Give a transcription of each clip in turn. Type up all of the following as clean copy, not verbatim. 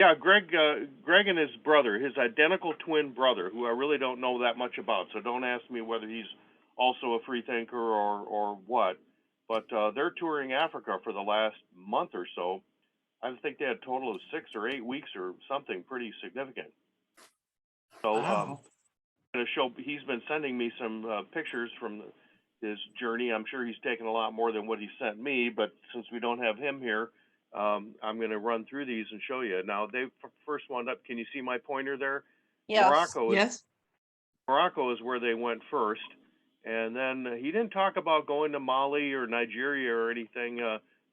Yeah, Greg and his brother, his identical twin brother, who I really don't know that much about. So don't ask me whether he's also a free thinker or what. But they're touring Africa for the last month or so. I think they had a total of 6 or 8 weeks or something pretty significant. So Wow. gonna show. He's been sending me some pictures from his journey. I'm sure he's taken a lot more than what he sent me, but since we don't have him here, I'm going to run through these and show you. Now they first wound up. Can you see my pointer there? Yes. Morocco is Yes. Morocco is where they went first, and then he didn't talk about going to Mali or Nigeria or anything.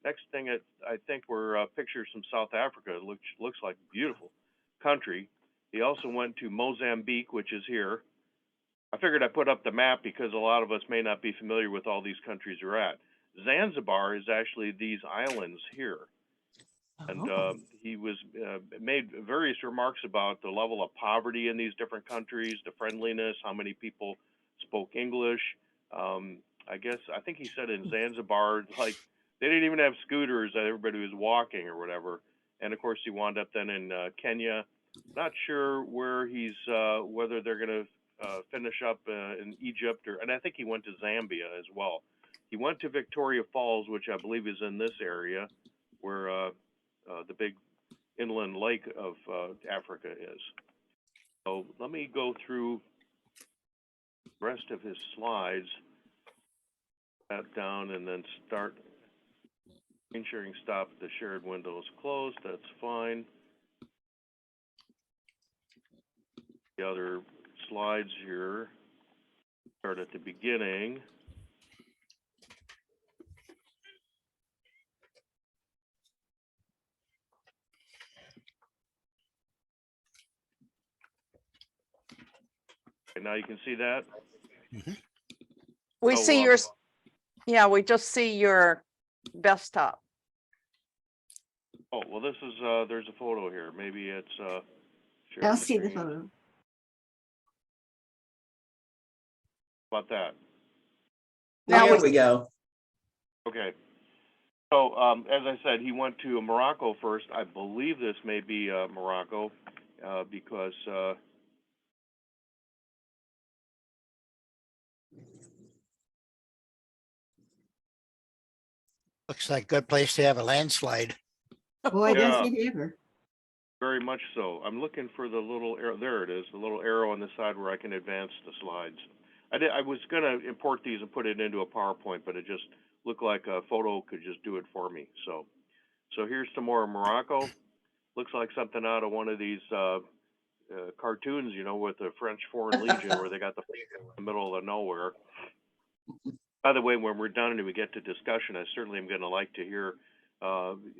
Next thing I think were pictures from South Africa. It looks like a beautiful country. He also went to Mozambique, which is here. I figured I'd put up the map because a lot of us may not be familiar with all these countries we're at. Zanzibar is actually these islands here. And Oh. he was made various remarks about the level of poverty in these different countries, the friendliness, how many people spoke English. I think he said in Zanzibar, like they didn't even have scooters; everybody was walking or whatever. And of course, he wound up then in Kenya. Not sure where he's whether they're going to finish up in Egypt and I think he went to Zambia as well. He went to Victoria Falls, which I believe is in this area, where the big inland lake of Africa is. So let me go through the rest of his slides, that down, and then start. Screen sharing stop. The shared window is closed. That's fine. The other slides here start at the beginning. Okay, now you can see that. We So, see your, yeah, we just see your desktop. Oh, well, this is, there's a photo here. Maybe it's, share I'll see the screen. photo. How about that? Now There we, we go. Okay. So, as I said, he went to Morocco first. I believe this may be Morocco, because Looks like a good place to have a landslide. Boy, does Yeah. it ever. Very much so. I'm looking for the little arrow. There it is, the little arrow on the side where I can advance the slides. I was going to import these and put it into a PowerPoint, but it just looked like a photo could just do it for me. So here's some more Morocco. Looks like something out of one of these cartoons, you know, with the French Foreign Legion, where they got the in the middle of nowhere. By the way, when we're done and we get to discussion, I certainly am going to like to hear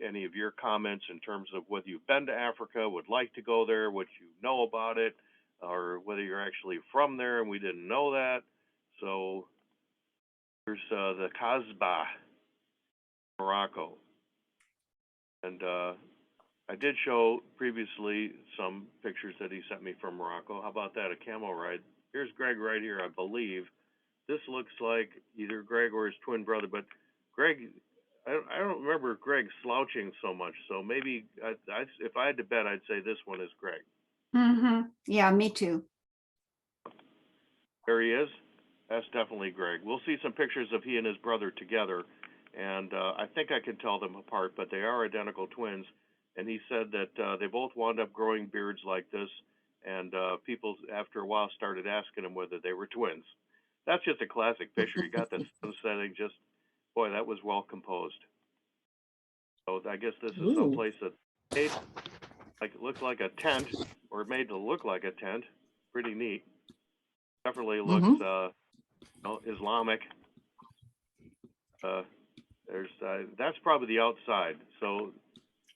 any of your comments in terms of whether you've been to Africa, would like to go there, what you know about it, or whether you're actually from there and we didn't know that. So here's the Kasbah, Morocco. And I did show previously some pictures that he sent me from Morocco. How about that, a camel ride? Here's Greg right here, I believe. This looks like either Greg or his twin brother, but Greg, I don't remember Greg slouching so much. So maybe if I had to bet, I'd say this one is Greg. Mm-hmm. Yeah, me too. There he is. That's definitely Greg. We'll see some pictures of he and his brother together, and I think I can tell them apart, but they are identical twins. And he said that they both wound up growing beards like this, and people after a while started asking him whether they were twins. That's just a classic picture. You got the sun setting, just, boy, that was well composed. So I guess this is someplace that made, like, it looks like a tent, or made to look like a tent. Pretty neat. Definitely looks Islamic. There's that's probably the outside. So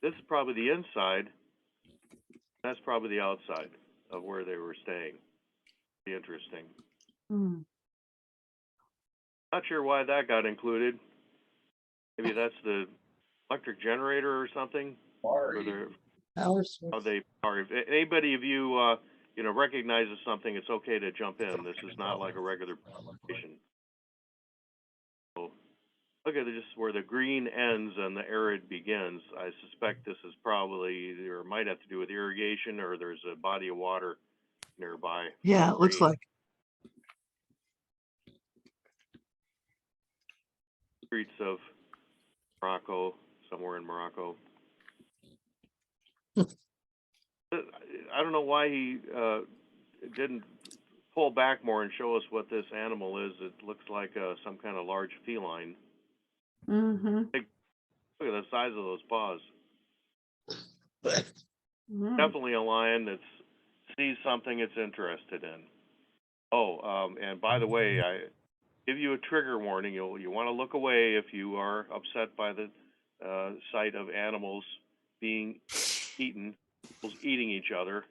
this is probably the inside. That's probably the outside of where they were staying. Be interesting. Mm. Not sure why that got included. Maybe that's the electric generator or something. Or how they are. If anybody of you recognizes something, it's okay to jump in. This is not like a regular presentation. So Look at this, where the green ends and the arid begins. I suspect this is probably, or might have to do with irrigation, or there's a body of water nearby. Yeah, it looks Green. like. Streets of Morocco, somewhere in Morocco. I don't know why he didn't pull back more and show us what this animal is. It looks like some kind of large feline. Mm-hmm. Look at the size of those paws. Mm. Definitely a lion that sees something it's interested in. Oh, and by the way, I give you a trigger warning. You want to look away if you are upset by the sight of animals being eaten, eating each other.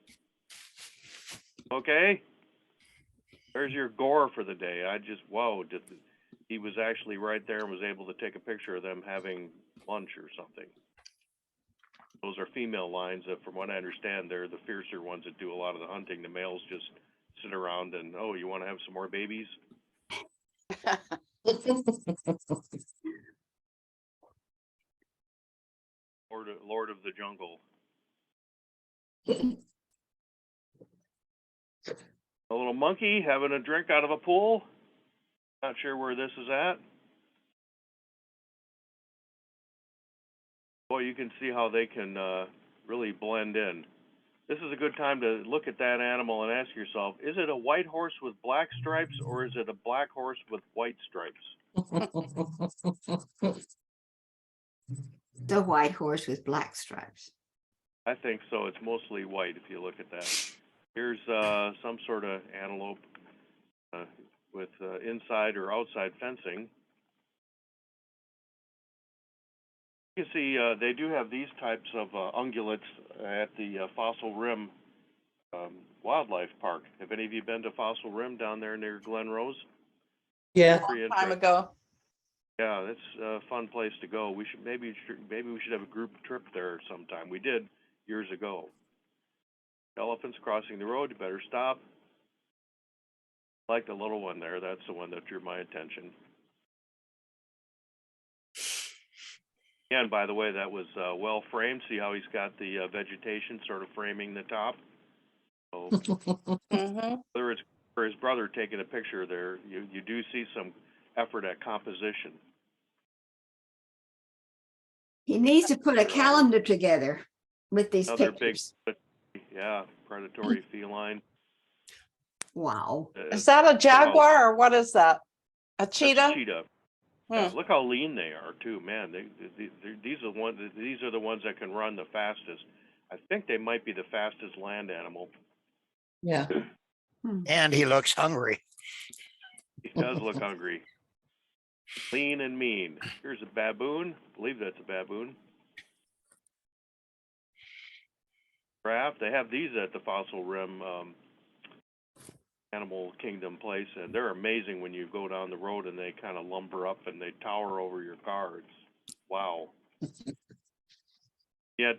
Okay? There's your gore for the day. I just, whoa, he was actually right there and was able to take a picture of them having lunch or something. Those are female lions that, from what I understand, they're the fiercer ones that do a lot of the hunting. The males just sit around and, oh, you want to have some more babies? Lord of the jungle. A little monkey having a drink out of a pool. Not sure where this is at. Boy, you can see how they can really blend in. This is a good time to look at that animal and ask yourself, is it a white horse with black stripes or is it a black horse with white stripes? The white horse with black stripes. I think so. It's mostly white if you look at that. Here's some sort of antelope with inside or outside fencing. You can see they do have these types of ungulates at the Fossil Rim Wildlife Park. Have any of you been to Fossil Rim down there near Glen Rose? Yeah. Pretty Time interesting. ago. Yeah, it's a fun place to go. We should maybe we should have a group trip there sometime. We did years ago. Elephants crossing the road. You better stop. I like the little one there. That's the one that drew my attention. And by the way, that was well framed. See how he's got the vegetation sort of framing the top. So Mm-hmm. whether it's for his brother taking a picture there, you do see some effort at composition. He needs to put a calendar together with these Another big, pictures. yeah, predatory feline. Wow. Is that a jaguar or what is that? A That's cheetah? a cheetah. Hmm. Yeah, look how lean they are too, man. These are the ones. These are the ones that can run the fastest. I think they might be the fastest land animal. Yeah. And he looks hungry. He does look hungry. Lean and mean. Here's a baboon. I believe that's a baboon. Giraffe. They have these at the Fossil Rim Animal Kingdom place, and they're amazing when you go down the road and they kind of lumber up and they tower over your car. It's wow. Yet,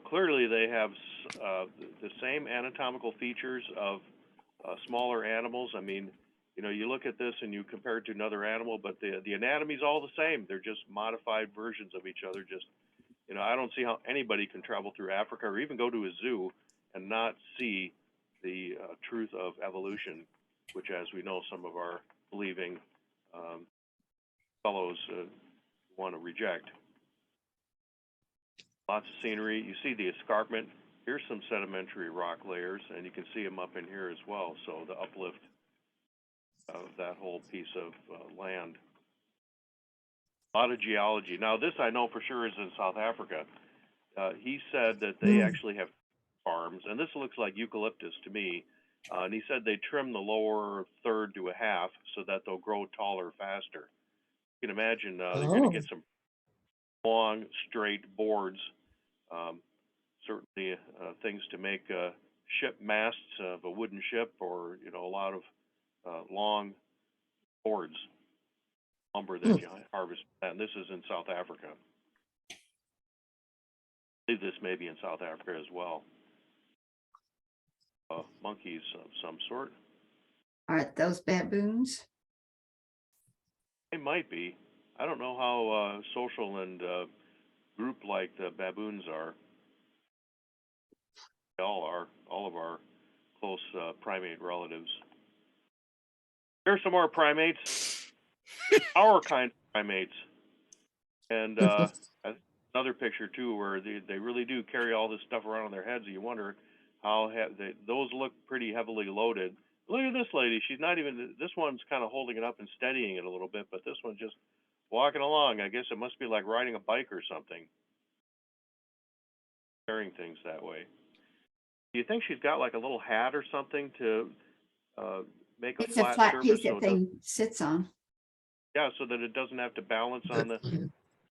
clearly they have the same anatomical features of smaller animals. I mean, you look at this and you compare it to another animal, but the anatomy's all the same. They're just modified versions of each other. Just, I don't see how anybody can travel through Africa or even go to a zoo and not see the truth of evolution, which, as we know, some of our believing fellows want to reject. Lots of scenery. You see the escarpment. Here's some sedimentary rock layers, and you can see them up in here as well. So the uplift of that whole piece of land. A lot of geology. Now, this I know for sure is in South Africa. He said that they actually have farms, and this looks like eucalyptus to me. And he said they trim the lower third to a half so that they'll grow taller faster. You can imagine they're going to get some long, straight boards. Certainly things to make ship masts of a wooden ship, or a lot of long boards, lumber that you harvest. And this is in South Africa. I believe this may be in South Africa as well. Monkeys of some sort. Aren't those baboons? They might be. I don't know how social and group-like the baboons are. They all are, all of our close primate relatives. Here's some more primates, our kind of primates. And another picture too, where they really do carry all this stuff around on their heads. And you wonder how those look pretty heavily loaded. Look at this lady. She's not even. This one's kind of holding it up and steadying it a little bit, but this one's just walking along. I guess it must be like riding a bike or something, carrying things that way. Do you think she's got like a little hat or something to make a It's a flat flat surface piece so that thing sits on. yeah, so that it doesn't have to balance on the.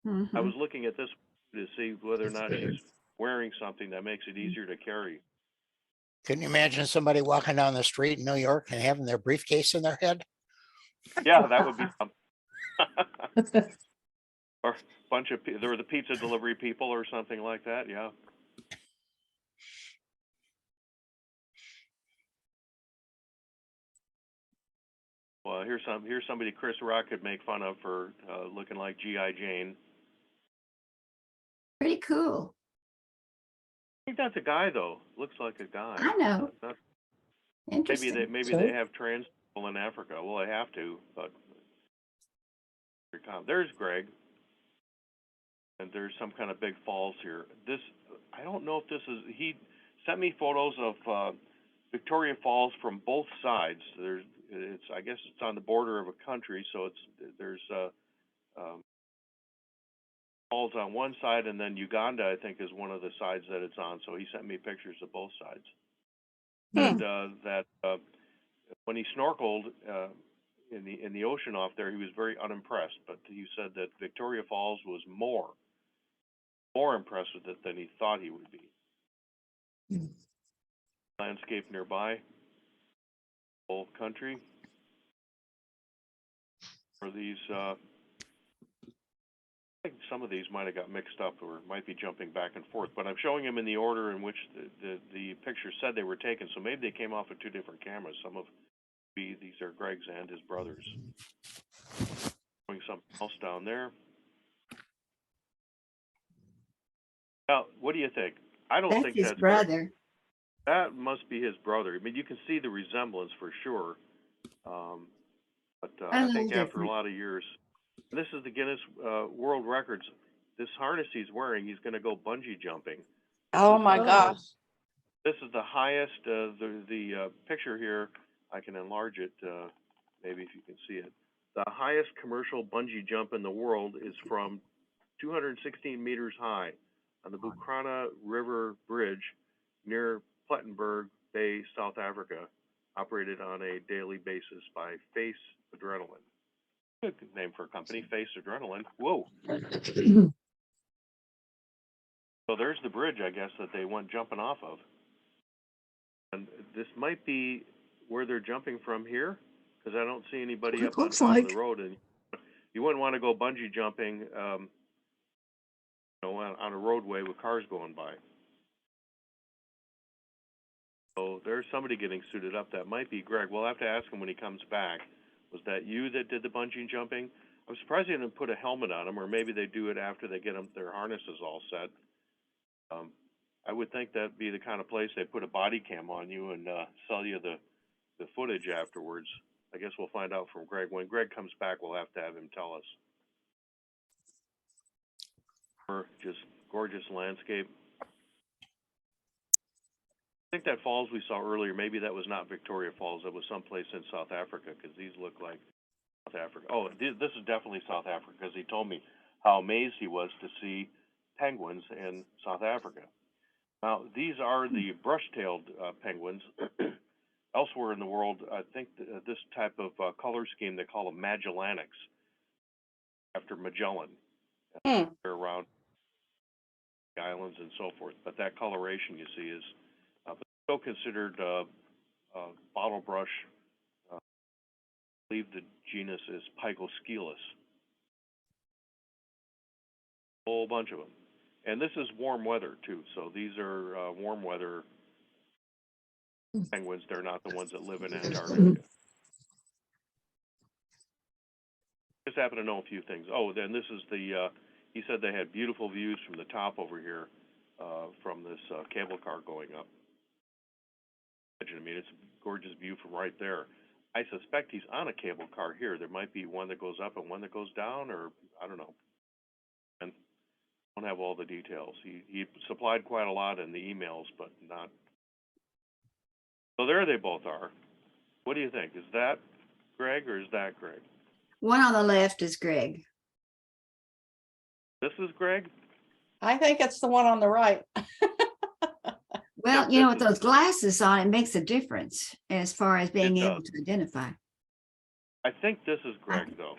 I Mhm. was looking at this to see whether or not she's wearing something that makes it easier to carry. Can you imagine somebody walking down the street in New York and having their briefcase in their head? Yeah, that would be something. Or a bunch of there were the pizza delivery people or something like that. Yeah. Well, here's somebody Chris Rock could make fun of for looking like G.I. Jane. Pretty cool. I think that's a guy though. Looks like a guy. I know. Maybe Interesting. they have trans people in Africa. Well, they have to, but there's Greg, and there's some kind of big falls here. This I don't know if this is. He sent me photos of Victoria Falls from both sides. I guess it's on the border of a country, so there's falls on one side, and then Uganda, I think, is one of the sides that it's on. So he sent me pictures of both sides. And that when he snorkeled in the ocean off there, he was very unimpressed. But he said that Victoria Falls was more impressed with it than he thought he would be. Landscape nearby, whole country. For these, I think some of these might have got mixed up or might be jumping back and forth. But I'm showing them in the order in which the pictures said they were taken. So maybe they came off of two different cameras. Some of these are Greg's and his brother's. Showing something else down there. Now, what do you think? I don't That's think his that's brother. Greg. That must be his brother. I mean, you can see the resemblance for sure. But I think after a lot of years, this is the Guinness World Records. This harness he's wearing, he's going to go bungee jumping. Oh my gosh. This is the highest. The picture here, I can enlarge it. Maybe if you can see it. The highest commercial bungee jump in the world is from 216 meters high on the Bukrana River Bridge near Plettenberg Bay, South Africa, operated on a daily basis by Face Adrenaline. Good name for a company, Face Adrenaline. Whoa. So there's the bridge, I guess, that they went jumping off of. And this might be where they're jumping from here, because I don't see anybody up on top of the road. And you wouldn't want to go bungee jumping on a roadway with cars going by. So there's somebody getting suited up. That might be Greg. We'll have to ask him when he comes back. Was that you that did the bungee jumping? I'm surprised they didn't put a helmet on them, or maybe they do it after they get their harnesses all set. I would think that'd be the kind of place they put a body cam on you and sell you the footage afterwards. I guess we'll find out from Greg. When Greg comes back, we'll have to have him tell us. Or just gorgeous landscape. I think that falls we saw earlier, maybe that was not Victoria Falls. That was someplace in South Africa, because these look like South Africa. Oh, this is definitely South Africa, because he told me how amazed he was to see penguins in South Africa. Now, these are the brush-tailed penguins. Elsewhere in the world, I think this type of color scheme, they call them Magellanics, after Magellan. They're around the islands and so forth. But that coloration you see is still considered bottle brush. I believe the genus is Pygoscelus. A whole bunch of them. And this is warm weather, too. So these are warm weather penguins. They're not the ones that live in Antarctica. Just happen to know a few things. Oh, then this is the, he said they had beautiful views from the top over here, from this, cable car going up. I mean, it's a gorgeous view from right there. I suspect he's on a cable car here. There might be one that goes up and one that goes down, or I don't know. And I don't have all the details. He supplied quite a lot in the emails, but not. So there they both are. What do you think? Is that Greg or is that Greg? One on the left is Greg. This is Greg? I think it's the one on the right. Well, Yep, with this those glasses on, it makes a difference as far as being able does. to identify. I think this is Greg, though.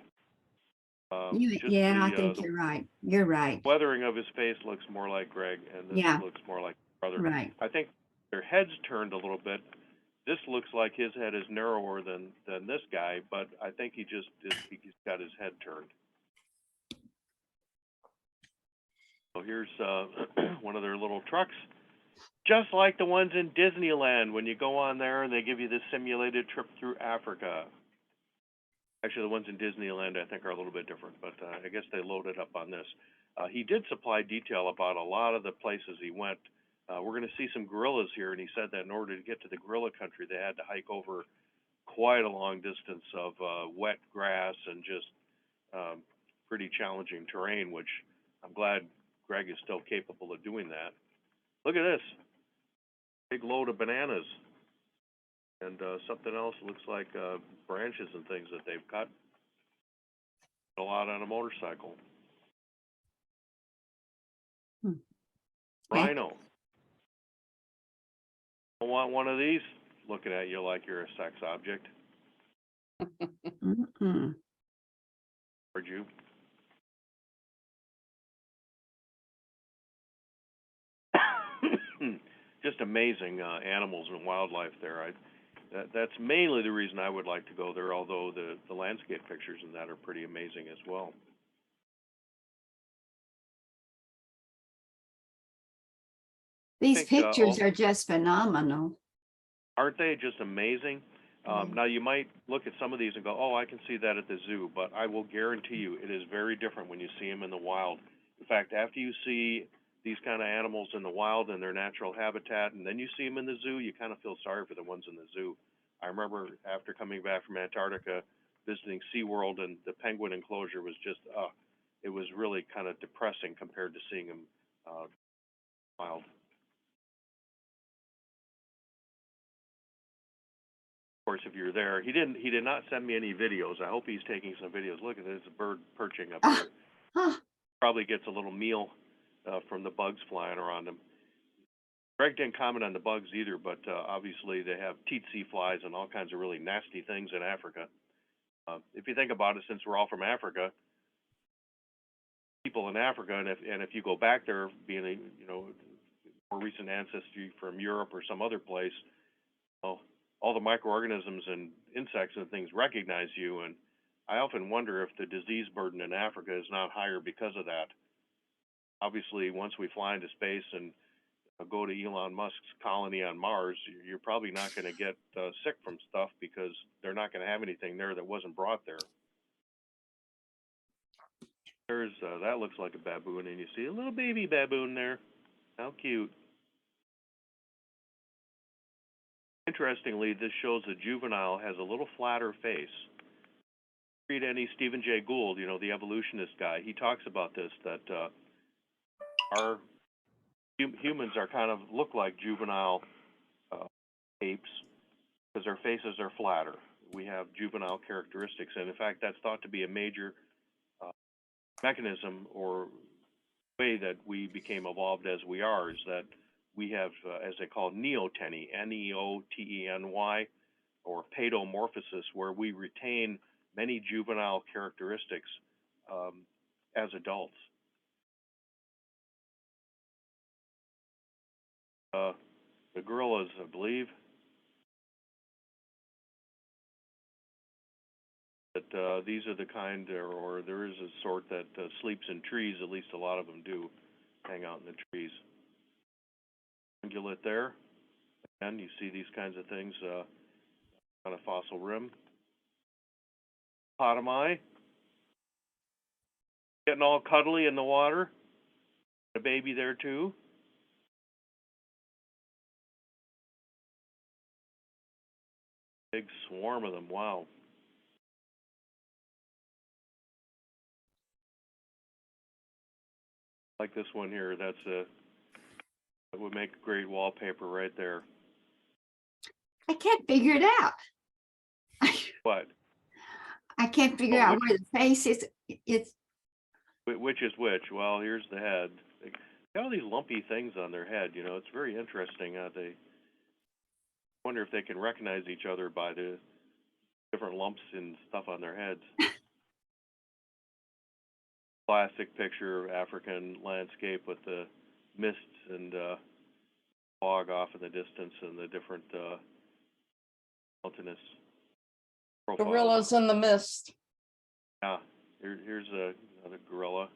Just Yeah, I the, think the you're right. You're right. weathering of his face looks more like Greg, and this Yeah. looks more like brother. Right. I think their heads turned a little bit. This looks like his head is narrower than this guy, but I think he's got his head turned. So here's one of their little trucks, just like the ones in Disneyland when you go on there and they give you this simulated trip through Africa. Actually, the ones in Disneyland I think are a little bit different, but I guess they loaded up on this. He did supply detail about a lot of the places he went. We're going to see some gorillas here, and he said that in order to get to the gorilla country, they had to hike over quite a long distance of wet grass and just pretty challenging terrain, which I'm glad Greg is still capable of doing that. Look at this. Big load of bananas. And something else looks like branches and things that they've cut. A lot on a motorcycle. Rhino. Don't want one of these looking at you like you're a sex object. Mm-mm. Heard you. Just amazing animals and wildlife there. That's mainly the reason I would like to go there, although the landscape pictures and that are pretty amazing as well. These think, pictures are just phenomenal. Aren't they just amazing? Now, you might look at some of these and go, oh, I can see that at the zoo, but I will guarantee you it is very different when you see them in the wild. In fact, after you see these kind of animals in the wild in their natural habitat, and then you see them in the zoo, you kind of feel sorry for the ones in the zoo. I remember after coming back from Antarctica, visiting SeaWorld, and the penguin enclosure was just, it was really kind of depressing compared to seeing them wild. Of course, if you're there, he did not send me any videos. I hope he's taking some videos. Look at this bird perching up there. Huh. Probably gets a little meal from the bugs flying around him. Greg didn't comment on the bugs either, but obviously they have tsetse flies and all kinds of really nasty things in Africa. If you think about it, since we're all from Africa, people in Africa, and if you go back there, being a more recent ancestry from Europe or some other place, well, all the microorganisms and insects and things recognize you, and I often wonder if the disease burden in Africa is not higher because of that. Obviously, once we fly into space and go to Elon Musk's colony on Mars, you're probably not going to get sick from stuff because they're not going to have anything there that wasn't brought there. There's that looks like a baboon, and you see a little baby baboon there. How cute. Interestingly, this shows the juvenile has a little flatter face. Read any Stephen Jay Gould, the evolutionist guy, he talks about this, that our humans are kind of look like juvenile apes because their faces are flatter. We have juvenile characteristics, and in fact, that's thought to be a major mechanism or way that we became evolved as we are, is that we have, as they call neoteny, Neoteny, or paedomorphosis, where we retain many juvenile characteristics as adults. The gorillas, I believe, that these are the kind, or there is a sort that sleeps in trees, at least a lot of them do, hang out in the trees. Ungulate there, and you see these kinds of things on a fossil rim. Hippopotami, Getting all cuddly in the water. A baby there too. Big swarm of them. Wow. Like this one here. That would make a great wallpaper right there. I can't figure it out. What? I can't figure Oh, out which- where the face is. It's Which is which? Well, here's the head. They got all these lumpy things on their head. It's very interesting how they wonder if they can recognize each other by the different lumps and stuff on their heads. Classic picture of African landscape with the mists and fog off in the distance and the different mountainous profiles. Gorillas in the mist. Yeah, here's another gorilla.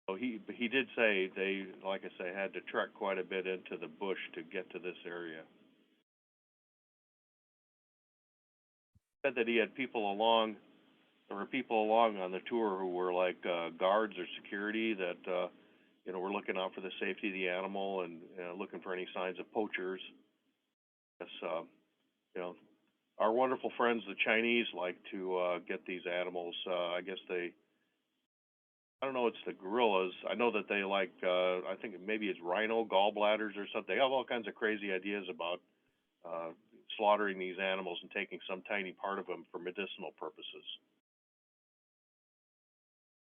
Oh, he did say they, like I say, had to trek quite a bit into the bush to get to this area. Said that he had people along, there were people along on the tour who were like guards or security that were looking out for the safety of the animal and looking for any signs of poachers. Yes, our wonderful friends, the Chinese, like to get these animals. I guess I don't know, it's the gorillas. I know that they like, I think maybe it's rhino gallbladders or something. They have all kinds of crazy ideas about slaughtering these animals and taking some tiny part of them for medicinal purposes.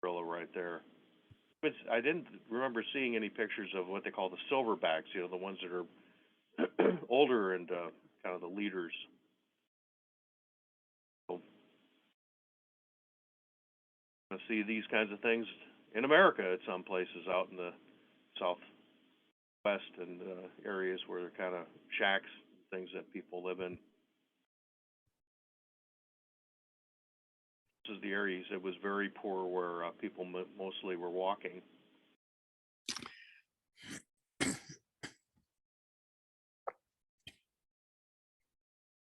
Gorilla right there. I didn't remember seeing any pictures of what they call the silverbacks, the ones that are older and kind of the leaders. So, I see these kinds of things in America at some places out in the southwest and areas where they're kind of shacks, things that people live in. This is the areas that was very poor where people mostly were walking.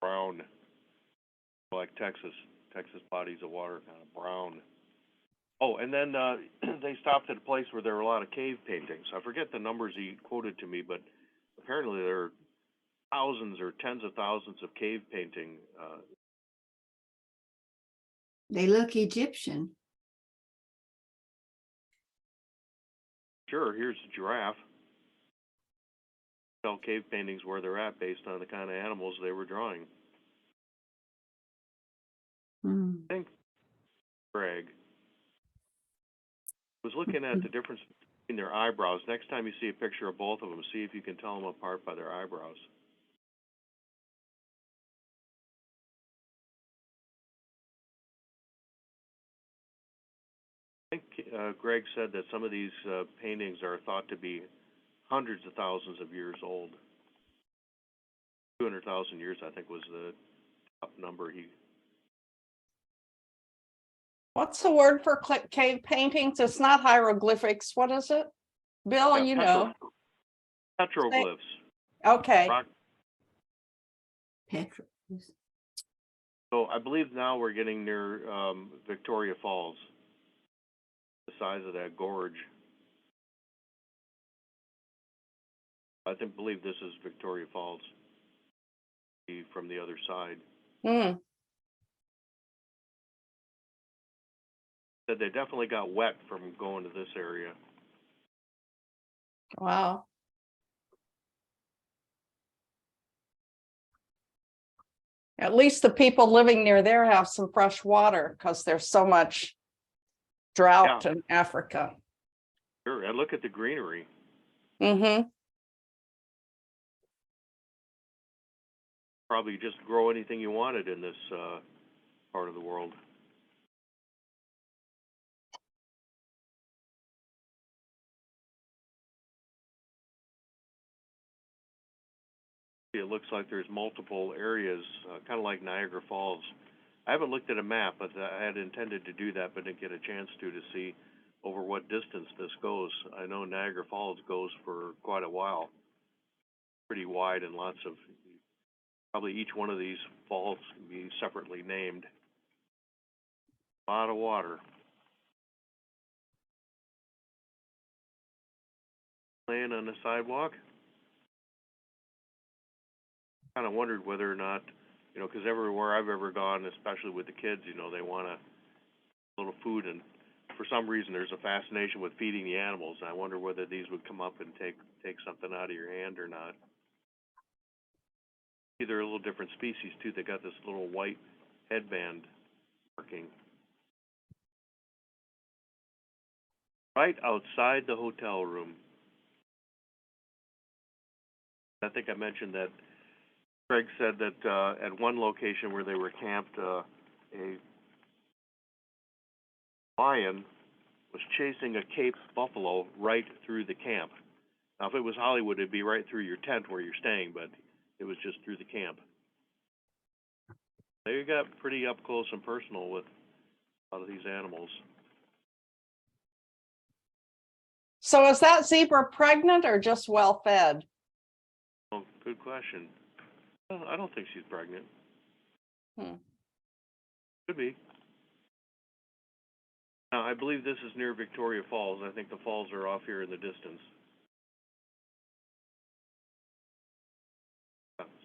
Brown, like Texas bodies of water, kind of brown. Oh, and then they stopped at a place where there were a lot of cave paintings. I forget the numbers he quoted to me, but apparently there are thousands or tens of thousands of cave painting. they look Egyptian. Sure, here's a giraffe. Tell cave paintings where they're at based on the kind of animals they were drawing. Hmm. I think Greg was looking at the difference between their eyebrows. Next time you see a picture of both of them, see if you can tell them apart by their eyebrows. I think Greg said that some of these paintings are thought to be hundreds of thousands of years old. 200,000 years, I think, was the top number he. What's the word for cave paintings? It's not hieroglyphics. What is it? Bill, you know. Petroglyphs. Okay. Rock. Petra. So I believe now we're getting near Victoria Falls, the size of that gorge. I believe this is Victoria Falls from the other side. Hmm. Said they definitely got wet from going to this area. Wow. At least the people living near there have some fresh water because there's so much drought in Africa. Sure, and look at the greenery. Mm-hmm. Probably just grow anything you wanted in this part of the world. It looks like there's multiple areas, kind of like Niagara Falls. I haven't looked at a map, but I had intended to do that, but didn't get a chance to see over what distance this goes. I know Niagara Falls goes for quite a while, pretty wide, and lots of, probably each one of these falls can be separately named. A lot of water. Laying on the sidewalk. Kind of wondered whether or not, you know, because everywhere I've ever gone, especially with the kids, you know, they want a little food, and for some reason there's a fascination with feeding the animals. And I wonder whether these would come up and take something out of your hand or not. They're a little different species too. They got this little white headband marking right outside the hotel room. I think I mentioned that Greg said that at one location where they were camped, a lion was chasing a Cape buffalo right through the camp. Now, if it was Hollywood, it'd be right through your tent where you're staying, but it was just through the camp. They got pretty up close and personal with a lot of these animals. So is that zebra pregnant or just well fed? Oh, good question. Well, I don't think she's pregnant. Could be. Now, I believe this is near Victoria Falls. I think the falls are off here in the distance.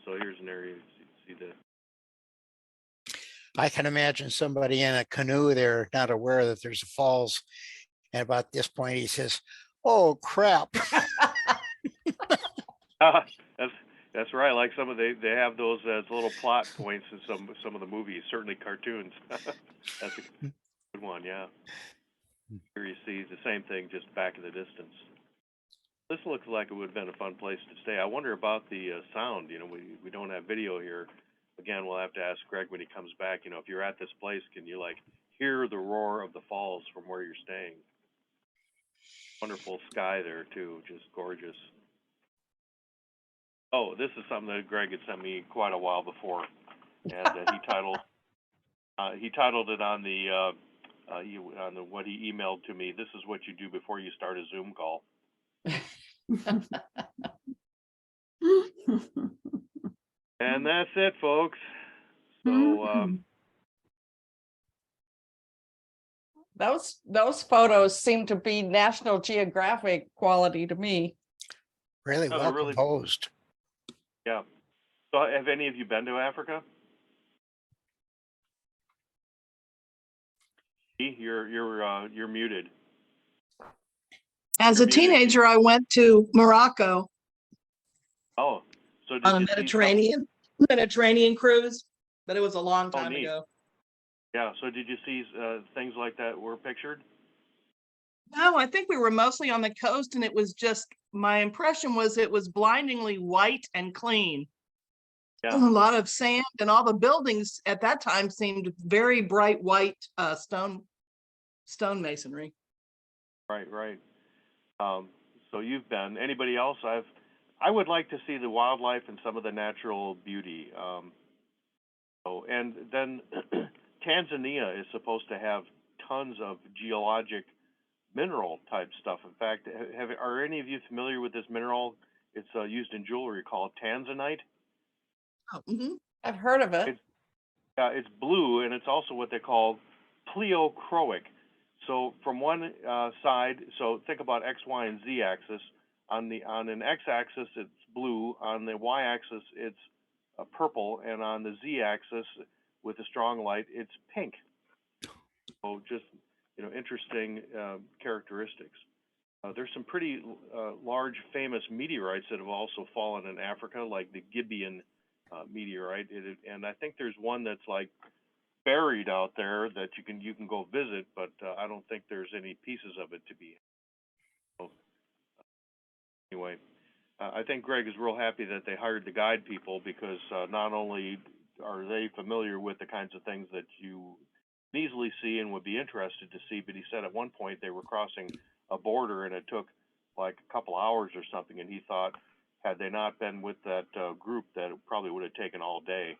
So here's an area you see the. I can imagine somebody in a canoe there, not aware that there's a falls. And about this point, he says, "Oh crap!" That's right. Like some of they have those as little plot points in some of the movies, certainly cartoons. That's a good one, yeah. Here you see the same thing, just back in the distance. This looks like it would have been a fun place to stay. I wonder about the sound. You know, we don't have video here. Again, we'll have to ask Greg when he comes back. You know, if you're at this place, can you like hear the roar of the falls from where you're staying? Wonderful sky there too, just gorgeous. Oh, this is something that Greg had sent me quite a while before, and he titled it on the what he emailed to me. This is what you do before you start a Zoom call. And that's it, folks. So those photos seem to be National Geographic quality to me. Really well really composed. Yeah. So have any of you been to Africa? You're muted. As You're a muted. teenager, I went to Morocco Oh, so did on a you see Mediterranean cruise, but it was a long time neat. ago. Yeah. So did you see things like that were pictured? No, I think we were mostly on the coast, and it was just, my impression was it was blindingly white and clean. Yeah. A lot of sand, and all the buildings at that time seemed very bright white stone masonry. Right. So you've been. Anybody else? I would like to see the wildlife and some of the natural beauty. And then Tanzania is supposed to have tons of geologic mineral type stuff. In fact, are any of you familiar with this mineral? It's used in jewelry called tanzanite. Oh, mm-hmm. I've heard of it. It's blue, and it's also what they call pleochroic. So from one side, so think about X, Y, and Z axis. On an X axis, it's blue. On the Y axis, it's purple, and on the Z axis, with a strong light, it's pink. So just interesting characteristics. There's some pretty large, famous meteorites that have also fallen in Africa, like the Gibeon meteorite, and I think there's one that's like buried out there that you can go visit, but I don't think there's any pieces of it to be. So, anyway, I think Greg is real happy that they hired the guide people, because not only are they familiar with the kinds of things that you easily see and would be interested to see, but he said at one point they were crossing a border and it took like a couple hours or something, and he thought had they not been with that group that it probably would have taken all day.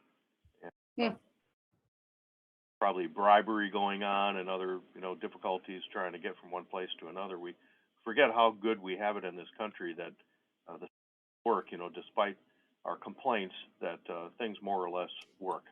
And, probably bribery going on and other difficulties trying to get from one place to another. We forget how good we have it in this country that the work, despite our complaints, that things more or less work.